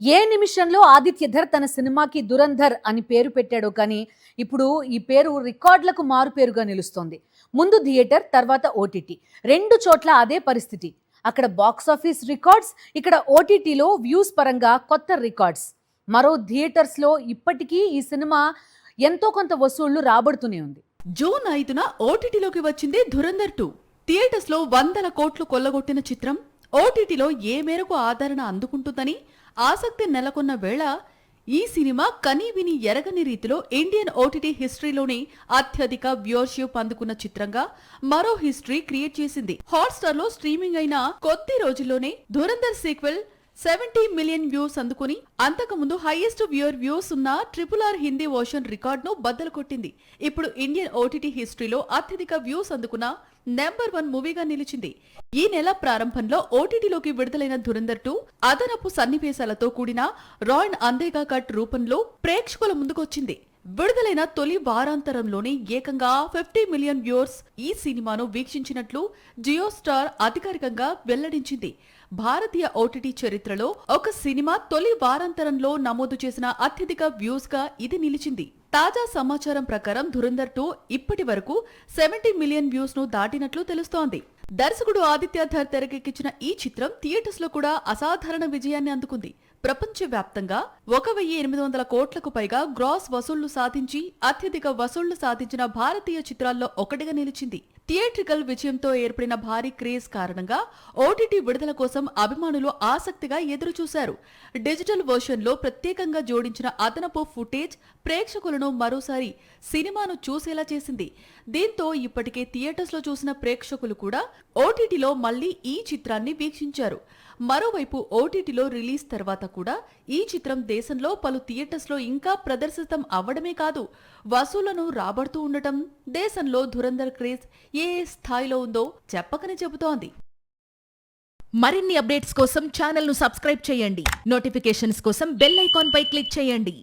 ఏ నిమిషంలో ఆదిత్యధర్ తన సినిమాకి దురంధర్ అని పేరు పెట్టాడో కానీ ఇప్పుడు ఈ పేరు రికార్డులకు మారు పేరుగా నిలుస్తోంది. ముందు థియేటర్, తర్వాత ఓటీటీ, రెండు చోట్ల అదే పరిస్థితి. అక్కడ బాక్స్ ఆఫీస్ రికార్డ్స్, ఇక్కడ ఓటీటీలో వ్యూస్ పరంగా కొత్త రికార్డ్స్. మరో థియేటర్స్లో ఇప్పటికీ ఈ సినిమా ఎంతో కొంత వసూళ్లు రాబడుతూనే ఉంది. జూన్ 5న ఓటీటీలోకి వచ్చింది ధురంధర్ 2. థియేటర్స్ లో 100 కోట్లు కొల్లగొట్టిన చిత్రం ఓటీటీలో ఏ మేరకు ఆదరణ అందుకుంటుందని ఆసక్తి నెలకొన్న వేళ ఈ సినిమా కనీవిని ఎరగని రీతిలో ఇండియన్ ఓటీటీ హిస్టరీలోని అత్యధిక వ్యూవర్షిప్ అందుకున్న చిత్రంగా మరో హిస్టరీ క్రియేట్ చేసింది. హాట్స్టార్ లో స్ట్రీమింగ్ అయిన కొద్ది రోజుల్లోనే ధురంధర్ సీక్వెల్ 70 మిలియన్ వ్యూస్ అందుకుని అంతకుముందు హైయెస్ట్ వ్యూస్ ఉన్న RRR హిందీ వర్షన్ రికార్డ్ ను బద్దలు కొట్టింది. ఇప్పుడు ఇండియన్ ఓటీటీ హిస్టరీలో అత్యధిక వ్యూస్ అందుకున్న నెంబర్ 1 మూవీగా నిలిచింది. ఈ నెల ప్రారంభంలో ఓటీటీలోకి విడుదలైన ధురంధర్ 2 అదనపు సన్నివేశాలతో కూడిన రాయన్ అందేగా కట్ రూపంలో ప్రేక్షకుల ముందుకొచ్చింది. విడుదలైన తొలి వారాంతరంలోనే ఏకంగా 50 మిలియన్ వ్యూవర్స్ ఈ సినిమాను వీక్షించినట్లు జియో స్టార్ అధికారికంగా వెల్లడించింది. భారతీయ ఓటీటీ చరిత్రలో ఒక సినిమా తొలి వారాంతరంలో నమోదు చేసిన అత్యధిక వ్యూస్ గా ఇది నిలిచింది. తాజా సమాచారం ప్రకారం ధురంధర్ 2 ఇప్పటి వరకు 70 మిలియన్ వ్యూస్ ను దాటినట్లు తెలుస్తోంది. దర్శకుడు ఆదిత్యధర్ తెరకెక్కించిన ఈ చిత్రం థియేటర్స్ లో కూడా అసాధారణ విజయాన్ని అందుకుంది. ప్రపంచవ్యాప్తంగా 1800 కోట్లకు పైగా గ్రాస్ వసూళ్లు సాధించి అత్యధిక వసూళ్లు సాధించిన భారతీయ చిత్రాల్లో ఒకటిగా నిలిచింది. థియేట్రికల్ విజయంతో ఏర్పడిన భారీ క్రేజ్ కారణంగా ఓటీటీ విడుదల కోసం అభిమానులు ఆసక్తిగా ఎదురుచూశారు. డిజిటల్ వర్షన్ లో ప్రత్యేకంగా జోడించిన అదనపు ఫుటేజ్ ప్రేక్షకులను మరోసారి సినిమాను చూసేలా చేసింది. దీంతో ఇప్పటికే థియేటర్స్ లో చూసిన ప్రేక్షకులు కూడా ఓటీటీలో మళ్లీ ఈ చిత్రాన్ని వీక్షించారు. మరోవైపు ఓటీటీలో రిలీజ్ తర్వాత కూడా ఈ చిత్రం దేశంలో పలు థియేటర్స్ లో ఇంకా ప్రదర్శితం అవ్వడమే కాదు, వసూళ్లను రాబడుతూ ఉండటం దేశంలో ధురంధర్ క్రేజ్ ఏ స్థాయిలో ఉందో చెప్పకనే చెబుతోంది. మరిన్ని అప్డేట్స్ కోసం ఛానల్ ను సబ్స్క్రైబ్ చేయండి. నోటిఫికేషన్స్ కోసం బెల్ ఐకాన్ పై క్లిక్ చేయండి.